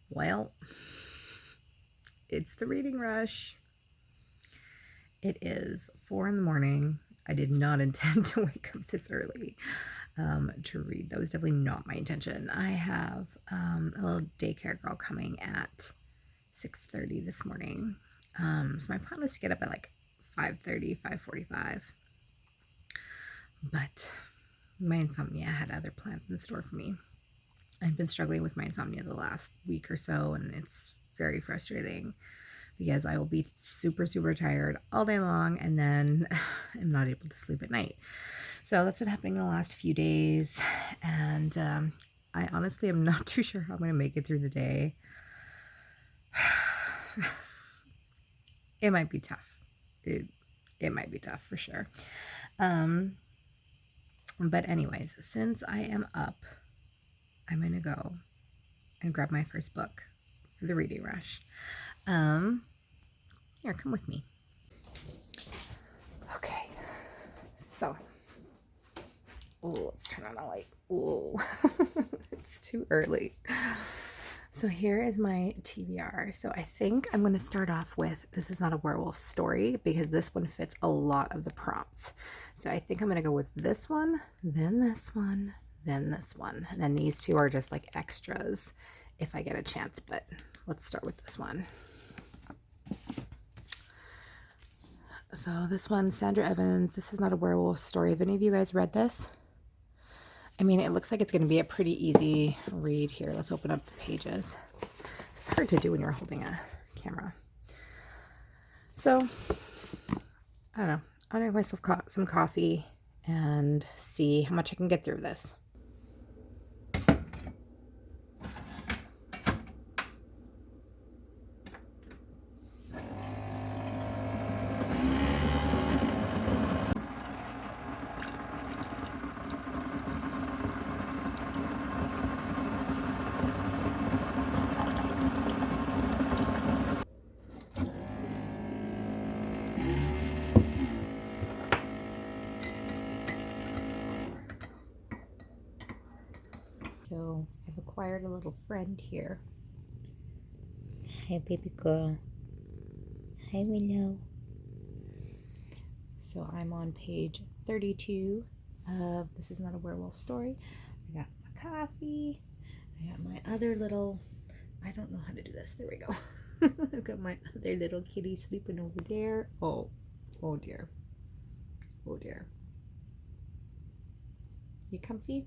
Well, it's the reading rush. It is 4 in the morning. I did not intend to wake up this early to read. That was definitely not my intention. I have a little daycare girl coming at 6:30 this morning. So my plan was to get up at like 5:30, 5:45. But my insomnia had other plans in store for me. I've been struggling with my insomnia the last week or so, and it's very frustrating because I will be super, super tired all day long and then I'm not able to sleep at night. So that's been happening the last few days, and I honestly am not too sure how I'm going to make it through the day. It might be tough. It might be tough for sure. But anyways, since I am up, I'm going to go and grab my first book for the reading rush. Here, come with me. Okay, so, let's turn on the light. It's too early. So here is my TBR. So I think I'm going to start off with This Is Not a Werewolf Story because this one fits a lot of the prompts. So I think I'm going to go with this one, then this one, then this one. And then these two are just like extras if I get a chance. But let's start with this one. So this one, Sandra Evans, This Is Not a Werewolf Story. Have any of you guys read this? I mean, it looks like it's going to be a pretty easy read here. Let's open up the pages. It's hard to do when you're holding a camera. So, I don't know. I'll make myself some coffee and see how much I can get through this. So I've acquired a little friend here. Hi, baby girl. Hi, Willow. So I'm on page 32 of This Is Not a Werewolf Story. I got my coffee. I got my other little, I don't know how to do this. There we go. I've got my other little kitty sleeping over there. Oh dear. Oh dear. You comfy?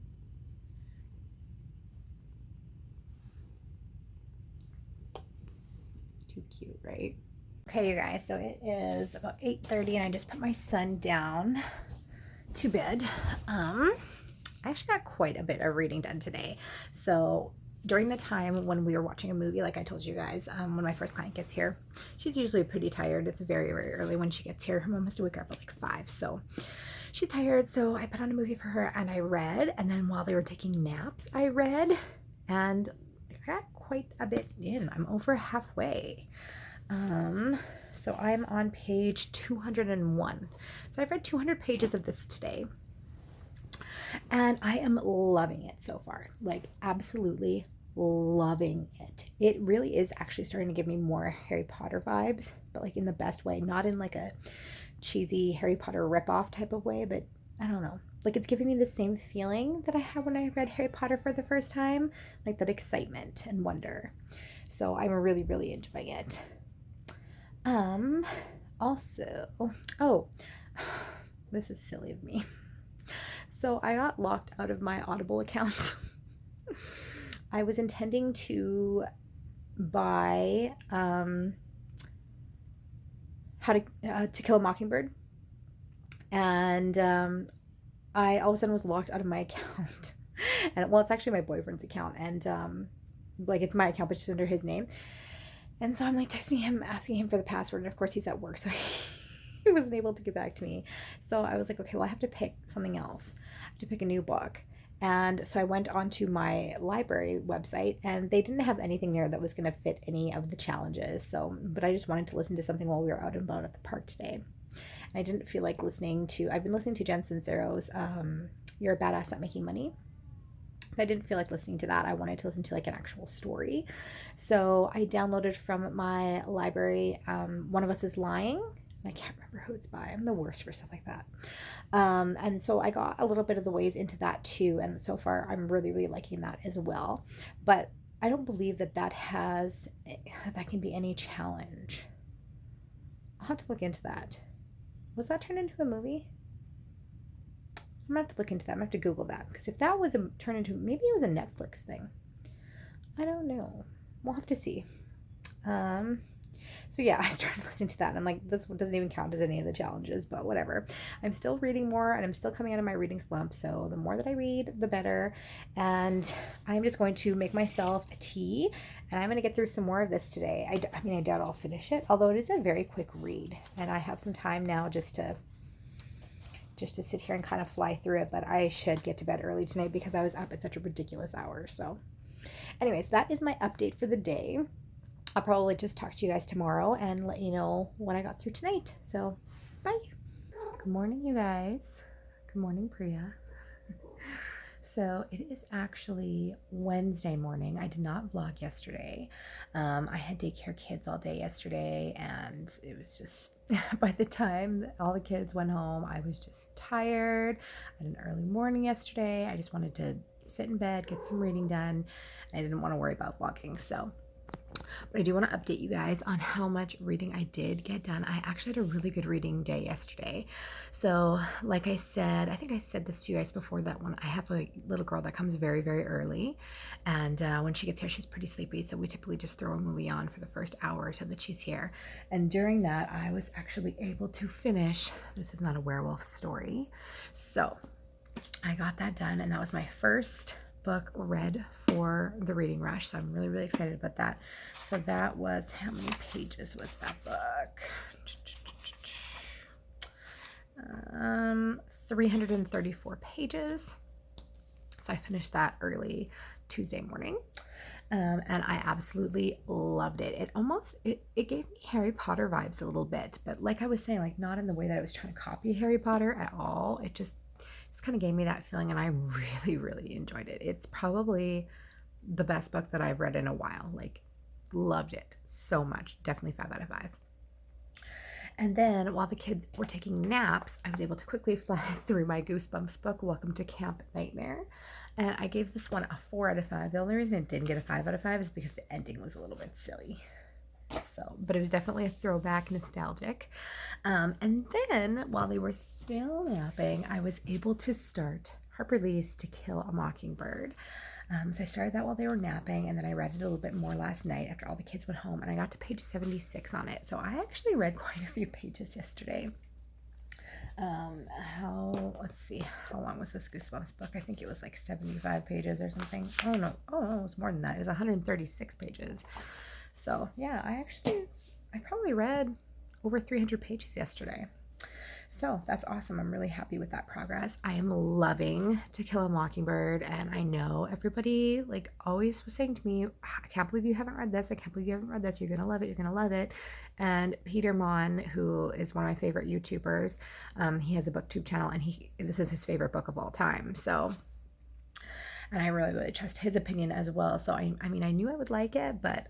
Too cute, right? Okay, you guys, so it is about 8:30 and I just put my son down to bed. I actually got quite a bit of reading done today. So during the time when we were watching a movie, like I told you guys, when my first client gets here, she's usually pretty tired. It's very, very early when she gets here. Her mom has to wake her up at like 5, so she's tired. So I put on a movie for her and I read, and then while they were taking naps, I read, and I got quite a bit in. I'm over halfway. So I'm on page 201. So I've read 200 pages of this today. And I am loving it so far. Like, absolutely loving it. It really is actually starting to give me more Harry Potter vibes, but like in the best way. Not in like a cheesy Harry Potter ripoff type of way, but I don't know. Like, it's giving me the same feeling that I had when I read Harry Potter for the first time. Like that excitement and wonder. So I'm really, really enjoying it. Also, this is silly of me. So I got locked out of my Audible account. I was intending to buy How to Kill a Mockingbird, and I all of a sudden was locked out of my account. And well, it's actually my boyfriend's account, and like it's my account, but it's under his name. And so I'm like texting him, asking him for the password, and of course he's at work, so he wasn't able to get back to me. So I was like, okay, well, I have to pick something else. I have to pick a new book. And so I went onto my library website, and they didn't have anything there that was going to fit any of the challenges. So, but I just wanted to listen to something while we were out and about at the park today. And I didn't feel like I've been listening to Jen Sincero's You're a Badass at Making Money. if I didn't feel like listening to that, I wanted to listen to like an actual story. So I downloaded from my library, One of Us is Lying. I can't remember who it's by. I'm the worst for stuff like that. And so I got a little bit of the ways into that too. And so far, I'm really, really liking that as well. But I don't believe that that can be any challenge. I'll have to look into that. Was that turned into a movie? I'm gonna have to look into that. I'm gonna have to Google that, because if that was turned into, maybe it was a Netflix thing. I don't know. We'll have to see. So yeah, I started listening to that, and I'm like, this doesn't even count as any of the challenges, but whatever. I'm still reading more, and I'm still coming out of my reading slump, so the more that I read, the better. And I'm just going to make myself a tea, and I'm going to get through some more of this today. I doubt I'll finish it, although it is a very quick read, and I have some time now just to sit here and kind of fly through it, but I should get to bed early tonight because I was up at such a ridiculous hour. So anyways, that is my update for the day. I'll probably just talk to you guys tomorrow and let you know what I got through tonight. So bye. Good morning, you guys. Good morning, Priya. So it is actually Wednesday morning. I did not vlog yesterday. I had daycare kids all day yesterday, and it was just, by the time all the kids went home, I was just tired. I had an early morning yesterday. I just wanted to sit in bed, get some reading done. I didn't want to worry about vlogging, so. But I do want to update you guys on how much reading I did get done. I actually had a really good reading day yesterday. So like I said, I think I said this to you guys before, that when I have a little girl that comes very, very early, and when she gets here, she's pretty sleepy. So we typically just throw a movie on for the first hour so that she's here. And during that, I was actually able to finish This Is Not a Werewolf Story. So I got that done, and that was my first book read for the reading rush, so I'm really, really excited about that. So that was, how many pages was that book? 334 pages. So I finished that early Tuesday morning, and I absolutely loved it. It gave me Harry Potter vibes a little bit, but like I was saying, like not in the way that I was trying to copy Harry Potter at all. It just kind of gave me that feeling, and I really, really enjoyed it. It's probably the best book that I've read in a while. Like, loved it so much. Definitely 5 out of 5. And then while the kids were taking naps, I was able to quickly fly through my Goosebumps book, Welcome to Camp Nightmare. And I gave this one a 4 out of 5. The only reason it didn't get a 5 out of 5 is because the ending was a little bit silly. So, but it was definitely a throwback, nostalgic. And then while they were still napping, I was able to start Harper Lee's To Kill a Mockingbird. So I started that while they were napping, and then I read it a little bit more last night after all the kids went home, and I got to page 76 on it. So I actually read quite a few pages yesterday. Let's see, how long was this Goosebumps book? I think it was like 75 pages or something. Oh no, it was more than that. It was 136 pages. So yeah, I probably read over 300 pages yesterday. So that's awesome. I'm really happy with that progress. I am loving To Kill a Mockingbird, and I know everybody like always was saying to me, I can't believe you haven't read this. I can't believe you haven't read this. You're going to love it. You're going to love it. And Peter Mon, who is one of my favorite YouTubers, he has a booktube channel, and this is his favorite book of all time. So, and I really, really trust his opinion as well. So, I mean, I knew I would like it, but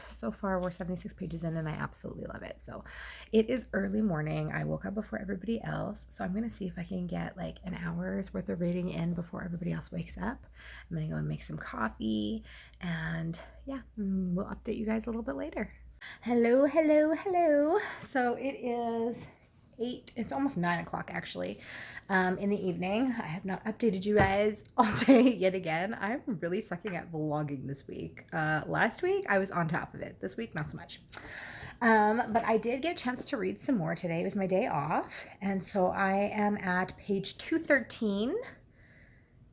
so far we're 76 pages in, and I absolutely love it. So it is early morning. I woke up before everybody else. So I'm going to see if I can get like an hour's worth of reading in before everybody else wakes up. I'm going to go and make some coffee, and yeah, we'll update you guys a little bit later. Hello, hello, hello. So it is it's almost 9 o'clock actually, in the evening. I have not updated you guys all day yet again. I'm really sucking at vlogging this week. Last week I was on top of it. This week not so much. But I did get a chance to read some more today. It was my day off, and so I am at page 213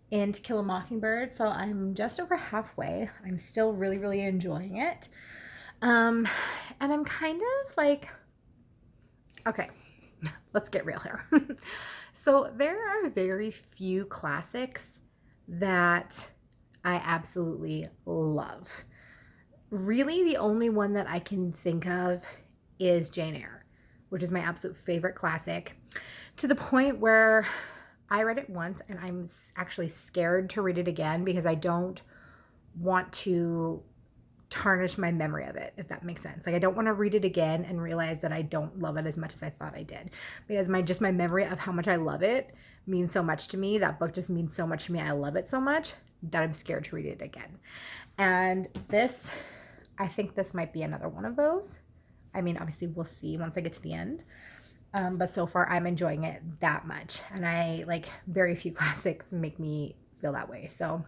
in To Kill a Mockingbird. So I'm just over halfway. I'm still really, really enjoying it. And I'm kind of like, okay, let's get real here. So there are very few classics that I absolutely love. Really, the only one that I can think of is Jane Eyre, which is my absolute favorite classic, to the point where I read it once and I'm actually scared to read it again because I don't want to tarnish my memory of it, if that makes sense. Like, I don't want to read it again and realize that I don't love it as much as I thought I did, because my memory of how much I love it means so much to me. That book just means so much to me. I love it so much that I'm scared to read it again. And this, I think this might be another one of those. I mean, obviously we'll see once I get to the end. But so far I'm enjoying it that much. And I like, very few classics make me feel that way. So,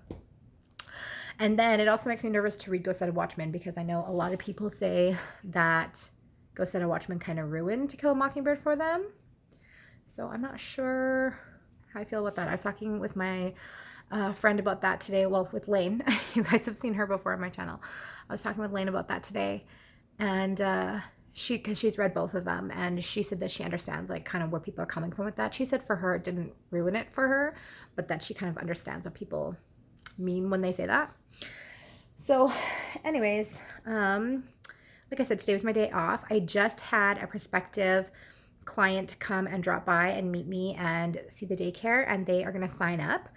and then it also makes me nervous to read Go Set a Watchman, because I know a lot of people say that Go Set a Watchman kind of ruined To Kill a Mockingbird for them. So I'm not sure how I feel about that. I was talking with my friend about that today. Well, with Lane. You guys have seen her before on my channel. I was talking with Lane about that today. And because she's read both of them, and she said that she understands like kind of where people are coming from with that. She said for her it didn't ruin it for her, but that she kind of understands what people mean when they say that. So anyways, like I said, today was my day off. I just had a prospective client come and drop by and meet me and see the daycare, and they are going to sign up.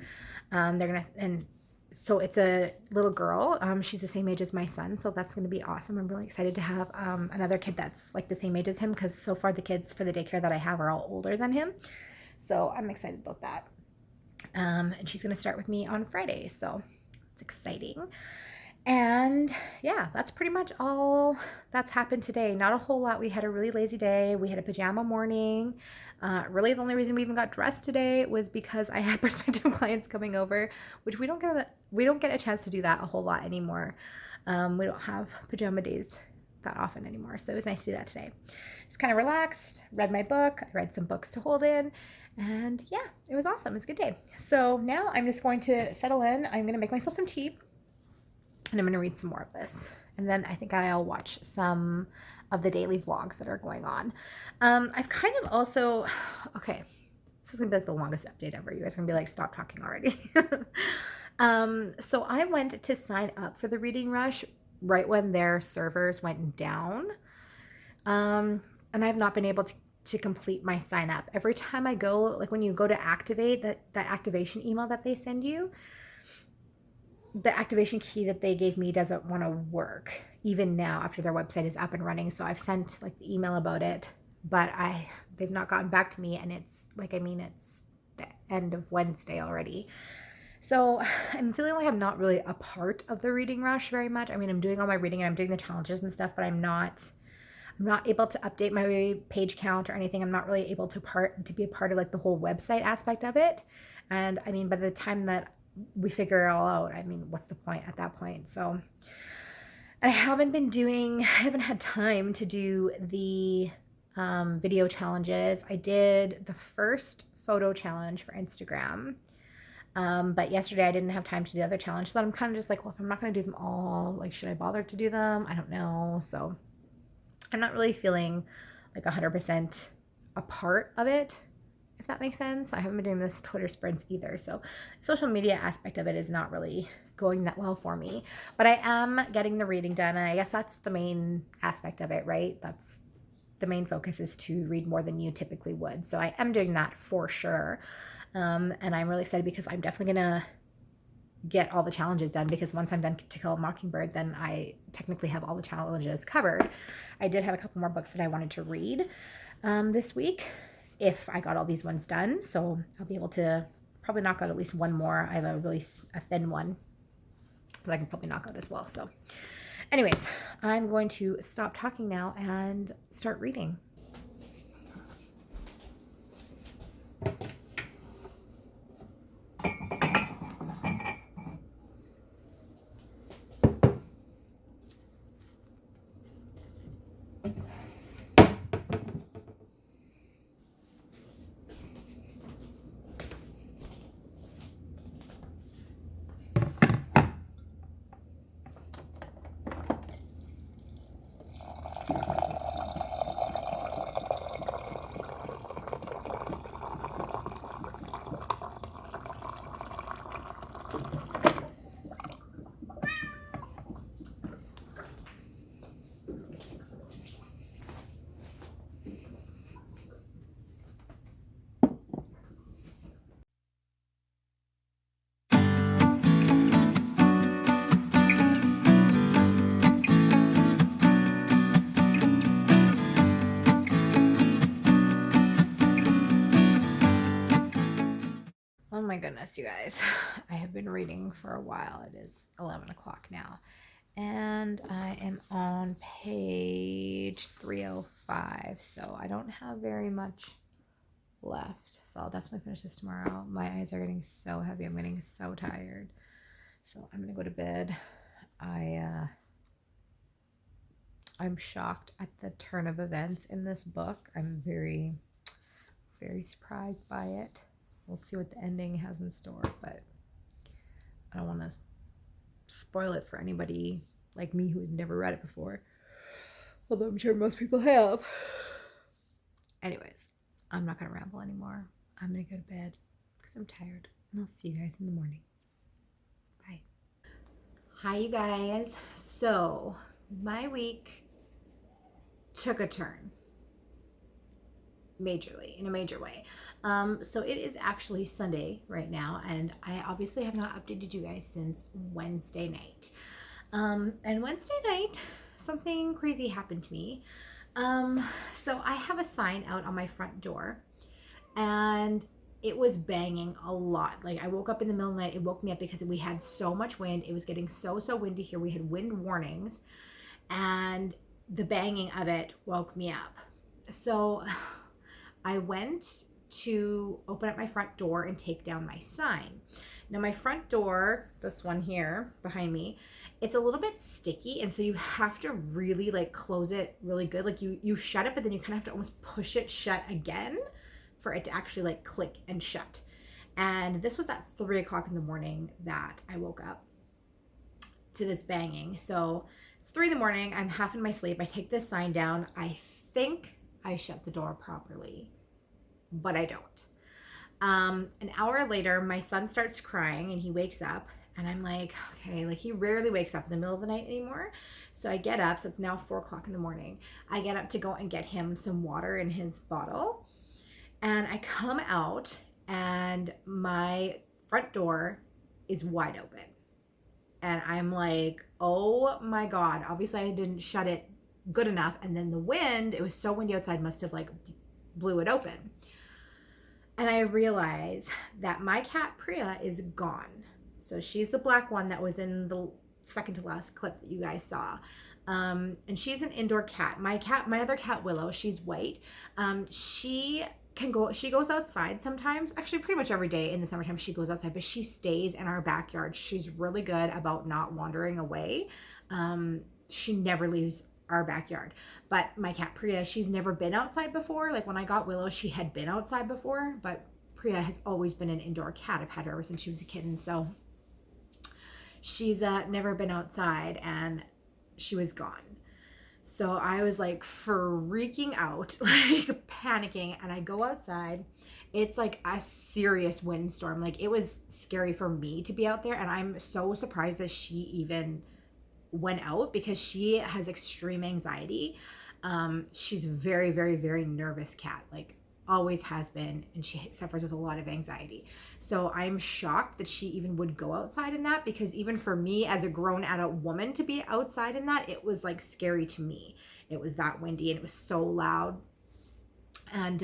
So it's a little girl. She's the same age as my son, so that's going to be awesome. I'm really excited to have another kid that's like the same age as him, because so far the kids for the daycare that I have are all older than him. So I'm excited about that. And she's going to start with me on Friday, so it's exciting. And yeah, that's pretty much all that's happened today. Not a whole lot. We had a really lazy day. We had a pajama morning. Really, the only reason we even got dressed today was because I had prospective clients coming over, which we don't get a chance to do that a whole lot anymore. We don't have pajama days that often anymore, so it was nice to do that today. Just kind of relaxed, read my book. I read some books to hold in, and yeah, it was awesome. It was a good day. So now I'm just going to settle in. I'm going to make myself some tea, and I'm going to read some more of this. And then I think I'll watch some of the daily vlogs that are going on. I've kind of also, okay, this is going to be like the longest update ever. You guys are going to be like, stop talking already. So I went to sign up for the Reading Rush right when their servers went down. And I've not been able to complete my sign up. Every time I go, like when you go to activate that activation email that they send you, the activation key that they gave me doesn't want to work even now after their website is up and running. So I've sent like the email about it, but they've not gotten back to me, and it's like, I mean, it's the end of Wednesday already. So I'm feeling like I'm not really a part of the Reading Rush very much. I mean, I'm doing all my reading and I'm doing the challenges and stuff, but I'm not able to update my page count or anything. I'm not really able to be a part of like the whole website aspect of it. And I mean, by the time that we figure it all out, I mean, what's the point at that point? So I haven't had time to do the video challenges. I did the first photo challenge for Instagram, but yesterday I didn't have time to do the other challenge. So I'm kind of just like, well, if I'm not going to do them all, like, should I bother to do them? I don't know. So I'm not really feeling like 100% a part of it, if that makes sense. I haven't been doing this Twitter sprints either. So social media aspect of it is not really going that well for me, but I am getting the reading done. And I guess that's the main aspect of it, right? That's the main focus, is to read more than you typically would. So I am doing that for sure. And I'm really excited because I'm definitely going to get all the challenges done, because once I'm done To Kill a Mockingbird, then I technically have all the challenges covered. I did have a couple more books that I wanted to read this week if I got all these ones done. So I'll be able to probably knock out at least one more. I have a thin one that I can probably knock out as well. So anyways, I'm going to stop talking now and start reading. my goodness, you guys. I have been reading for a while. It is 11 o'clock now. And I am on page 305. So I don't have very much left. So I'll definitely finish this tomorrow. My eyes are getting so heavy. I'm getting so tired. So I'm going to go to bed. I'm shocked at the turn of events in this book. I'm very, very surprised by it. We'll see what the ending has in store, but I don't want to spoil it for anybody like me who had never read it before. Although I'm sure most people have. Anyways, I'm not going to ramble anymore. I'm going to go to bed because I'm tired. And I'll see you guys in the morning. Bye. Hi, you guys. So, my week took a turn. Majorly, in a major way. So it is actually Sunday right now, and I obviously have not updated you guys since Wednesday night. And Wednesday night, something crazy happened to me. So I have a sign out on my front door, and it was banging a lot. Like, I woke up in the middle of the night. It woke me up because we had so much wind. It was getting so windy here. We had wind warnings, and the banging of it woke me up. So I went to open up my front door and take down my sign. Now, my front door, this one here behind me, it's a little bit sticky, and so you have to really like close it really good. Like you shut it, but then you kind of have to almost push it shut again for it to actually like click and shut. And this was at 3 o'clock in the morning that I woke up to this banging. So it's 3 in the morning. I'm half in my sleep. I take this sign down. I think I shut the door properly, but I don't. An hour later, my son starts crying and he wakes up, and I'm like, okay, like he rarely wakes up in the middle of the night anymore. So I get up. So it's now 4 o'clock in the morning. I get up to go and get him some water in his bottle, and I come out, and my front door is wide open. And I'm like, oh my God. Obviously, I didn't shut it good enough, and then the wind, it was so windy outside, must have like blew it open. And I realize that my cat Priya is gone. So she's the black one that was in the second to last clip that you guys saw. And she's an indoor cat. My other cat Willow, she's white. She goes outside sometimes, actually pretty much every day in the summertime she goes outside, but she stays in our backyard. She's really good about not wandering away. She never leaves our backyard. But my cat Priya, she's never been outside before. Like when I got Willow, she had been outside before, but Priya has always been an indoor cat. I've had her ever since she was a kitten. So she's never been outside, and she was gone. So I was like freaking out, like panicking, and I go outside. It's like a serious windstorm. Like it was scary for me to be out there, and I'm so surprised that she even went out because she has extreme anxiety. She's very, very, very nervous cat, like always has been, and she suffers with a lot of anxiety. So I'm shocked that she even would go outside in that, because even for me as a grown adult woman to be outside in that, it was like scary to me. It was that windy and it was so loud. And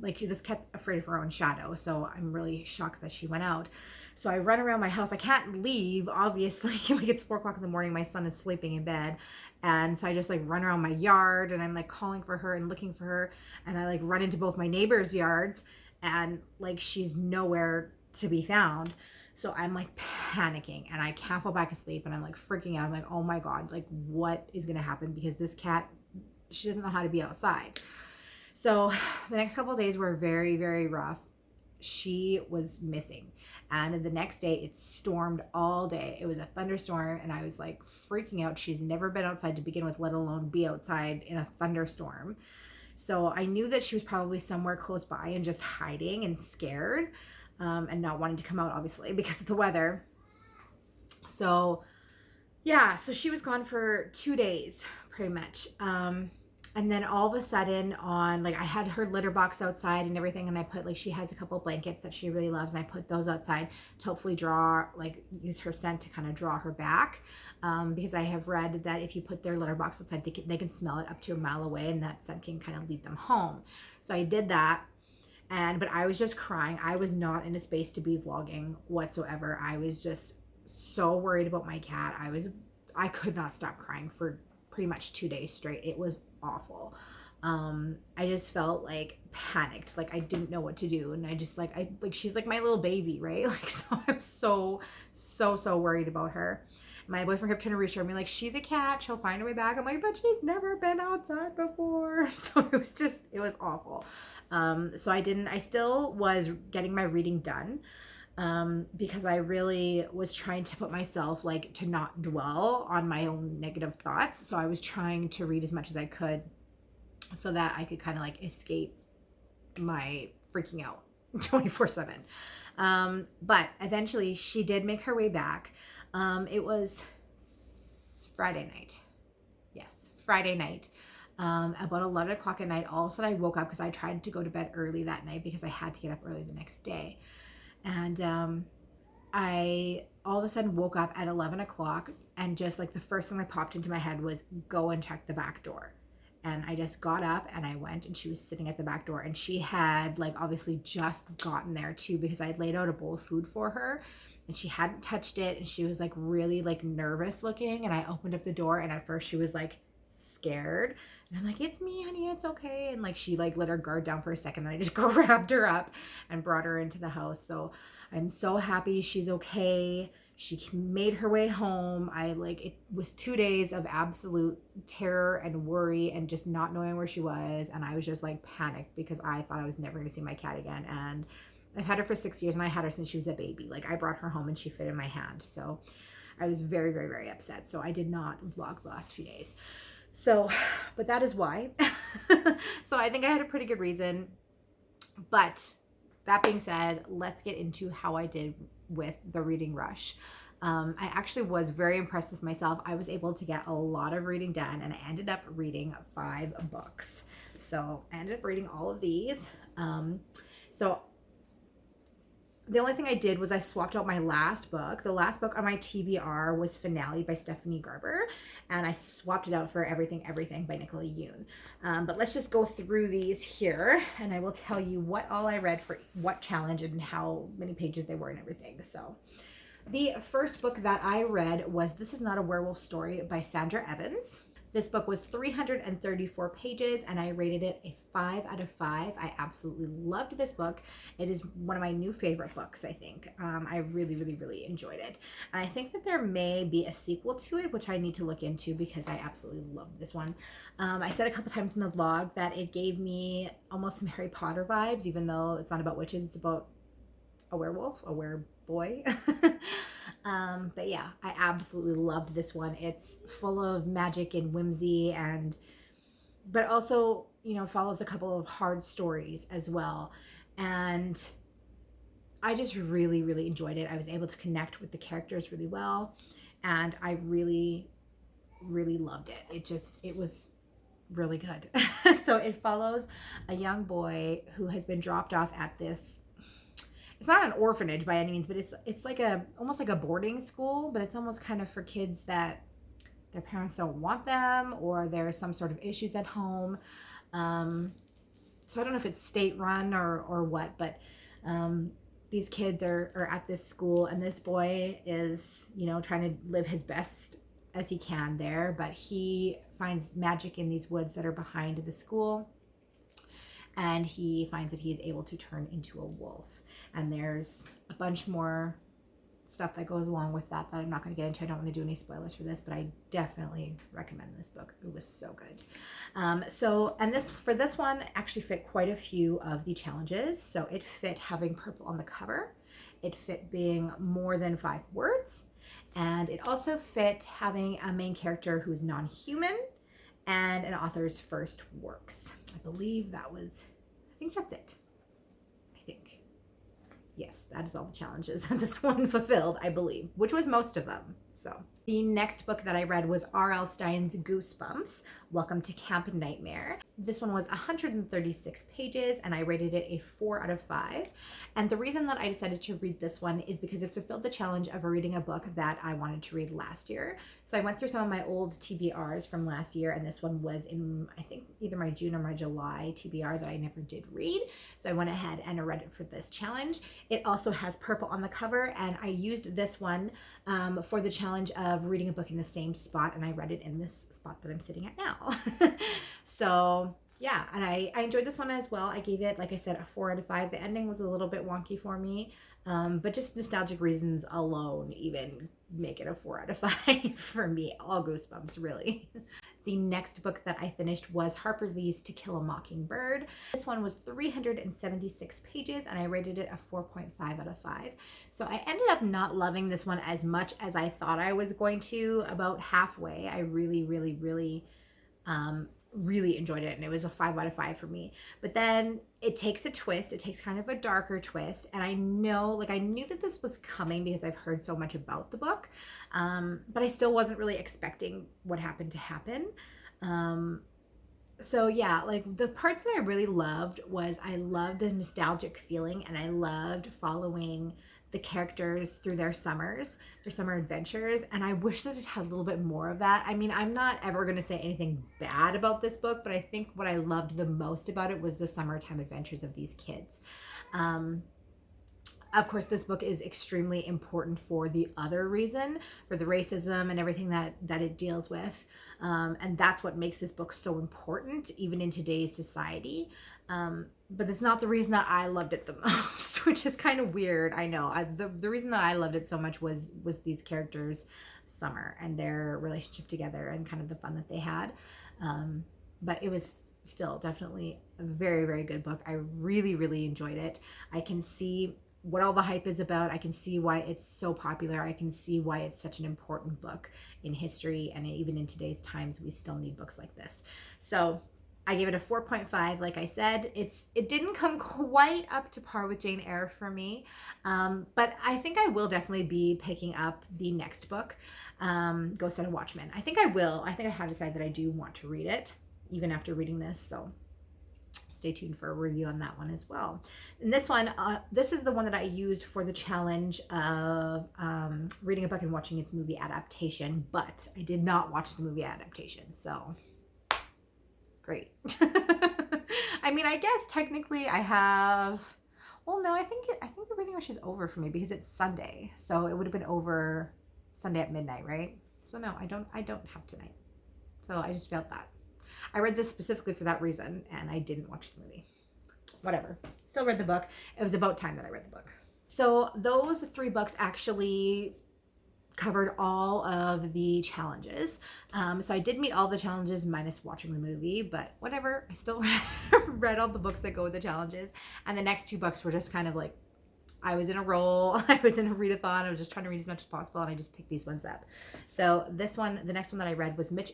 like this cat's afraid of her own shadow, so I'm really shocked that she went out. So I run around my house. I can't leave, obviously. Like it's 4 o'clock in the morning. My son is sleeping in bed, and so I just like run around my yard, and I'm like calling for her and looking for her, and I like run into both my neighbors' yards, and like she's nowhere to be found. So I'm like panicking, and I can't fall back asleep, and I'm like freaking out. I'm like, oh my God, like what is gonna happen? Because this cat, she doesn't know how to be outside. So the next couple of days were very, very rough. She was missing. And the next day it stormed all day. It was a thunderstorm, and I was like freaking out. She's never been outside to begin with, let alone be outside in a thunderstorm. So I knew that she was probably somewhere close by and just hiding and scared, and not wanting to come out, obviously, because of the weather. So yeah, so she was gone for 2 days pretty much. And then all of a sudden on, like I had her litter box outside and everything, and I put, like, she has a couple blankets that she really loves, and I put those outside to hopefully use her scent to kind of draw her back, because I have read that if you put their litter box outside, they can smell it up to a mile away, and that scent can kind of lead them home. So I did that. But I was just crying. I was not in a space to be vlogging whatsoever. I was just so worried about my cat. I could not stop crying for pretty much 2 days straight. It was awful. I just felt like panicked, like I didn't know what to do, and she's like my little baby, right? Like, so I'm so worried about her. My boyfriend kept trying to reassure me, like, she's a cat, she'll find her way back. I'm like, but she's never been outside before. So it was awful. So I still was getting my reading done, because I really was trying to put myself, like, to not dwell on my own negative thoughts. So I was trying to read as much as I could so that I could kind of like escape my freaking out 24/7. But eventually she did make her way back. It was Friday night. Yes, Friday night. About 11 o'clock at night, all of a sudden I woke up because I tried to go to bed early that night because I had to get up early the next day. And I all of a sudden woke up at 11 o'clock, and just like the first thing that popped into my head was go and check the back door. And I just got up and I went, and she was sitting at the back door, and she had like obviously just gotten there too, because I had laid out a bowl of food for her and she hadn't touched it, and she was like really like nervous looking. And I opened up the door, and at first she was like scared, and I'm like, it's me, honey, it's okay. And like she like let her guard down for a second, then I just grabbed her up and brought her into the house. So I'm so happy she's okay. She made her way home. It was 2 days of absolute terror and worry and just not knowing where she was. And I was just like panicked because I thought I was never going to see my cat again. And I've had her for 6 years, and I had her since she was a baby. Like, I brought her home and she fit in my hand. So I was very, very, very upset. So I did not vlog the last few days. So, but that is why. So I think I had a pretty good reason. But that being said, let's get into how I did with the reading rush. I actually was very impressed with myself. I was able to get a lot of reading done, and I ended up reading 5 books. So I ended up reading all of these. So the only thing I did was I swapped out my last book. The last book on my TBR was Finale by Stephanie Garber, and I swapped it out for Everything by Nicola Yoon. But let's just go through these here, and I will tell you what all I read for what challenge and how many pages they were and everything. So the first book that I read was This Is Not a Werewolf Story by Sandra Evans. This book was 334 pages, and I rated it a 5 out of 5. I absolutely loved this book. It is one of my new favorite books, I think. I really, really, really enjoyed it. And I think that there may be a sequel to it, which I need to look into because I absolutely loved this one. I said a couple times in the vlog that it gave me almost some Harry Potter vibes, even though it's not about witches, it's about a werewolf, a wereboy. But yeah, I absolutely loved this one. It's full of magic and whimsy, but also, you know, follows a couple of hard stories as well. And I just really, really enjoyed it. I was able to connect with the characters really well, and I really, really loved it. It was really good. So it follows a young boy who has been dropped off at this, it's not an orphanage by any means, but it's like almost like a boarding school, but it's almost kind of for kids that their parents don't want them, or there's some sort of issues at home. So I don't know if it's state run or what, but these kids are at this school, and this boy is, you know, trying to live his best as he can there, but he finds magic in these woods that are behind the school. And he finds that he is able to turn into a wolf. And there's a bunch more stuff that goes along with that I'm not going to get into. I don't want to do any spoilers for this, but I definitely recommend this book. It was so good. For this one actually fit quite a few of the challenges. So it fit having purple on the cover. It fit being more than 5 words. And it also fit having a main character who's non-human and an author's first works. I think that's it. I think. Yes, that is all the challenges that this one fulfilled, I believe, which was most of them. So the next book that I read was R.L. Stein's Goosebumps, Welcome to Camp Nightmare. This one was 136 pages and I rated it a 4 out of 5. And the reason that I decided to read this one is because it fulfilled the challenge of reading a book that I wanted to read last year. So I went through some of my old TBRs from last year, and this one was in, I think, either my June or my July TBR that I never did read. So I went ahead and read it for this challenge. It also has purple on the cover, and I used this one for the challenge of reading a book in the same spot, and I read it in this spot that I'm sitting at now. So yeah, and I enjoyed this one as well. I gave it, like I said, a 4 out of 5. The ending was a little bit wonky for me, but just nostalgic reasons alone even make it a 4 out of 5 for me. All Goosebumps, really. The next book that I finished was Harper Lee's To Kill a Mockingbird. This one was 376 pages and I rated it a 4.5 out of 5. So I ended up not loving this one as much as I thought I was going to. About halfway, I really enjoyed it, and it was a 5 out of 5 for me. But then it takes a twist. It takes kind of a darker twist, and I knew that this was coming because I've heard so much about the book, but I still wasn't really expecting what happened to happen. So yeah, like the parts that I really loved was I loved the nostalgic feeling, and I loved following the characters through their summer adventures, and I wish that it had a little bit more of that. I mean, I'm not ever going to say anything bad about this book, but I think what I loved the most about it was the summertime adventures of these kids. Of course, this book is extremely important for the other reason, for the racism and everything that it deals with. And that's what makes this book so important, even in today's society. But it's not the reason that I loved it the most, which is kind of weird. I know. The reason that I loved it so much was these characters' summer and their relationship together and kind of the fun that they had. But it was still definitely a very, very good book. I really enjoyed it. I can see what all the hype is about. I can see why it's so popular. I can see why it's such an important book in history, and even in today's times, we still need books like this. So I gave it a 4.5. Like I said, it didn't come quite up to par with Jane Eyre for me, but I think I will definitely be picking up the next book, Ghost and a Watchman. I think I will. I think I have decided that I do want to read it, even after reading this, so stay tuned for a review on that one as well. And this one, this is the one that I used for the challenge of reading a book and watching its movie adaptation, but I did not watch the movie adaptation, so great. I mean, I guess technically I have, well, no, I think the reading rush is over for me because it's Sunday, so it would have been over Sunday at midnight, right? So no, I don't have tonight. So I just felt that. I read this specifically for that reason, and I didn't watch the movie. Whatever. Still read the book. It was about time that I read the book. So those 3 books actually covered all of the challenges. So I did meet all the challenges minus watching the movie, but whatever. I still read all the books that go with the challenges. And the next 2 books were just kind of like, I was in a roll. I was in a readathon. I was just trying to read as much as possible, and I just picked these ones up. So this one, the next one that I read was Mitch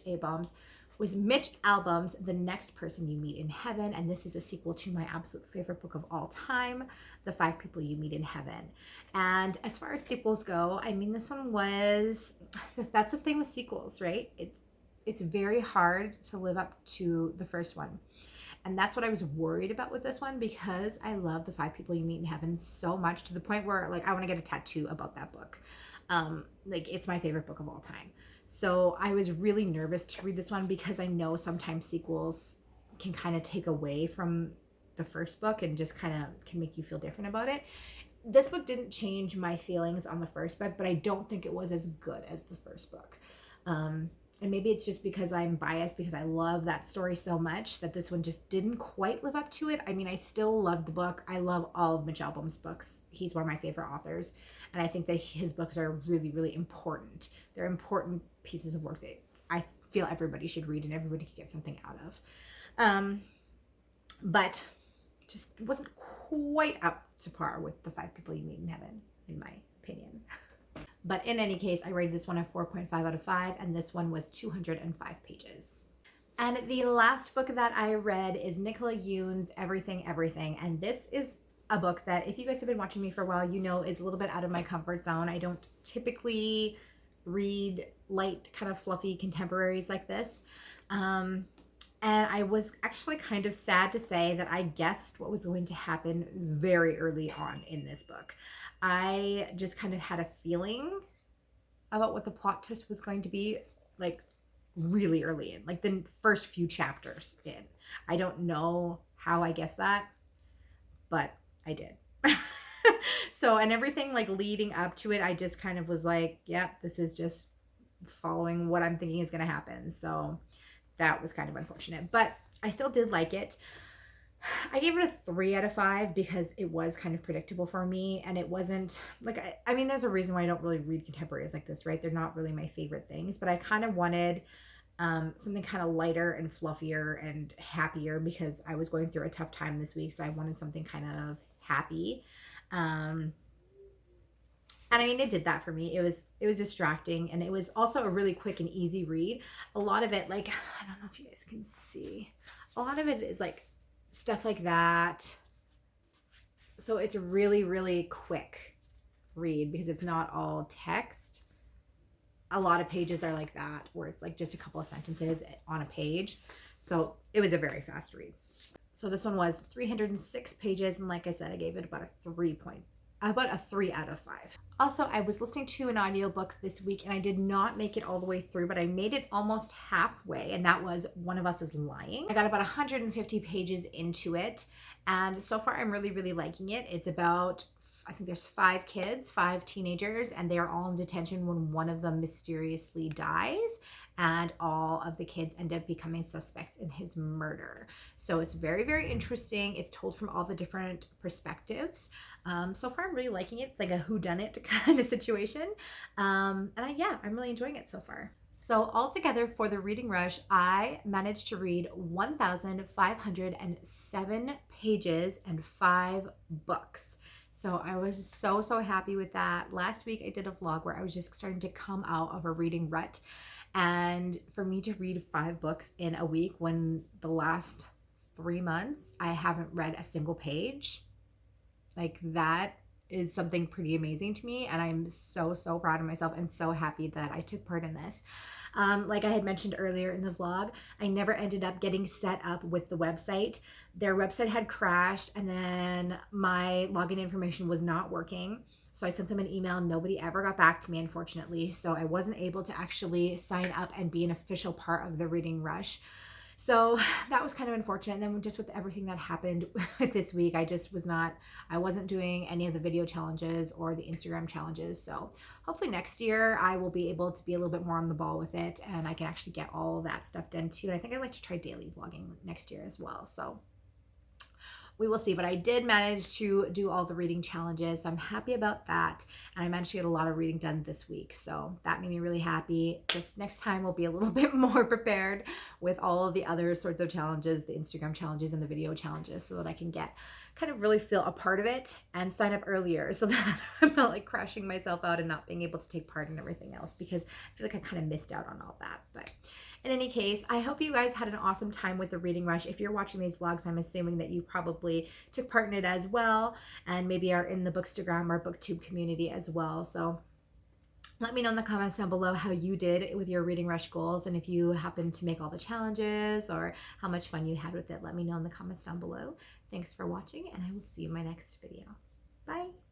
Albom's The Next Person You Meet in Heaven, and this is a sequel to my absolute favorite book of all time, The 5 People You Meet in Heaven. And as far as sequels go, I mean, this one was, that's the thing with sequels, right? It's very hard to live up to the first one. And that's what I was worried about with this one, because I love The 5 People You Meet in Heaven so much, to the point where like I want to get a tattoo about that book. Like it's my favorite book of all time. So I was really nervous to read this one because I know sometimes sequels can kind of take away from the first book and just kind of can make you feel different about it. This book didn't change my feelings on the first book, but I don't think it was as good as the first book. And maybe it's just because I'm biased because I love that story so much that this one just didn't quite live up to it. I mean, I still love the book. I love all of Mitch Albom's books. He's one of my favorite authors. And I think that his books are really important. They're important pieces of work that I feel everybody should read and everybody could get something out of. But just wasn't quite up to par with The 5 People You Meet in Heaven, in my opinion. But in any case, I rated this one a 4.5 out of 5, and this one was 205 pages. And the last book that I read is Nicola Yoon's Everything, Everything. And this is a book that, if you guys have been watching me for a while, you know is a little bit out of my comfort zone. I don't typically read light, kind of fluffy contemporaries like this. And I was actually kind of sad to say that I guessed what was going to happen very early on in this book. I just kind of had a feeling about what the plot twist was going to be, like really early in, like the first few chapters in. I don't know how I guessed that, but I did. So, and everything like leading up to it, I just kind of was like, yep, this is just following what I'm thinking is going to happen. So that was kind of unfortunate, but I still did like it. I gave it a 3 out of 5 because it was kind of predictable for me, and it wasn't like, I mean, there's a reason why I don't really read contemporaries like this, right? They're not really my favorite things, but I kind of wanted something kind of lighter and fluffier and happier because I was going through a tough time this week. So I wanted something kind of happy. And I mean, it did that for me. It was distracting, and it was also a really quick and easy read. A lot of it, like, I don't know if you guys can see, a lot of it is like stuff like that. So it's a really, really quick read because it's not all text. A lot of pages are like that, where it's like just a couple of sentences on a page. So it was a very fast read. So this one was 306 pages, and like I said, I gave it about a 3 out of 5. Also, I was listening to an audiobook this week, and I did not make it all the way through, but I made it almost halfway, and that was One of Us is Lying. I got about 150 pages into it, and so far I'm really, really liking it. It's about, I think there's 5 kids, 5 teenagers, and they are all in detention when one of them mysteriously dies, and all of the kids end up becoming suspects in his murder. So it's very, very interesting. It's told from all the different perspectives. So far I'm really liking it. It's like a whodunit kind of situation. I'm really enjoying it so far. So altogether for the reading rush, I managed to read 1,507 pages and 5 books. So I was so, so happy with that. Last week I did a vlog where I was just starting to come out of a reading rut. And for me to read 5 books in a week when the last 3 months I haven't read a single page, like that is something pretty amazing to me. And I'm so, so proud of myself and so happy that I took part in this. Like I had mentioned earlier in the vlog, I never ended up getting set up with the website. Their website had crashed, and then my login information was not working. So I sent them an email. Nobody ever got back to me, unfortunately. So I wasn't able to actually sign up and be an official part of the reading rush. So that was kind of unfortunate. And then just with everything that happened this week, I wasn't doing any of the video challenges or the Instagram challenges. So hopefully next year I will be able to be a little bit more on the ball with it, and I can actually get all of that stuff done too. And I think I'd like to try daily vlogging next year as well. So we will see, but I did manage to do all the reading challenges, so I'm happy about that, and I managed to get a lot of reading done this week, so that made me really happy. Just next time we'll be a little bit more prepared with all of the other sorts of challenges, the Instagram challenges and the video challenges, so that I can kind of really feel a part of it and sign up earlier so that I'm not like crashing myself out and not being able to take part in everything else, because I feel like I kind of missed out on all that. But in any case, I hope you guys had an awesome time with the reading rush. If you're watching these vlogs, I'm assuming that you probably took part in it as well, and maybe are in the Bookstagram or BookTube community as well. So let me know in the comments down below how you did with your reading rush goals, and if you happened to make all the challenges or how much fun you had with it. Let me know in the comments down below. Thanks for watching, and I will see you in my next video. Bye.